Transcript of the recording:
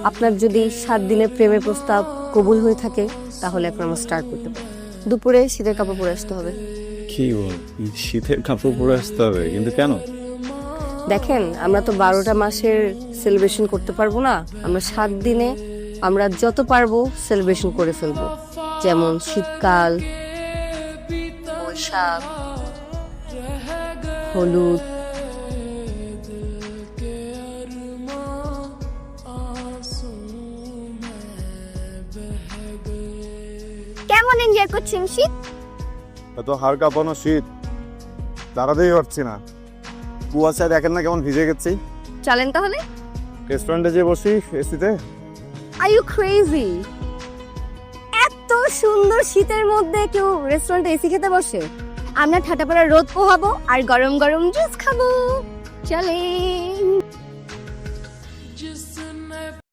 আপনার যদি 7 দিনের প্রেমের প্রস্তাব কবুল হয়ে থাকে তাহলে এখন আমরা স্টার্ট করতে পারি। দুপুরে শীতের কাপড় পরে আসতে হবে। কি বল, শীতের কাপড় পরে আসতে হবে? কিন্তু কেন? দেখেন, আমরা তো 12টা মাসের সেলিব্রেশন করতে পারবো না। আমরা 7 দিনে আমরা যত পারবো সেলিব্রেশন করে ফেলবো। যেমন শীতকাল, বৈশাখ, হলুদ। কেমন এনজয় করছেন শীত? এত হাড় কাঁপানো শীত দাঁড়াতেই পারছি না। কুয়াশায় দেখেন না কেমন ভিজে গেছি। চলেন তাহলে। রেস্টুরেন্টে যেয়ে বসি এসিতে। Are you crazy? এত সুন্দর শীতের মধ্যে কেউ রেস্টুরেন্টে এসি খেতে বসে? আমরা ঠাটাপাড়া রোদ পোহাবো আর গরম গরম জুস খাবো। চলেন।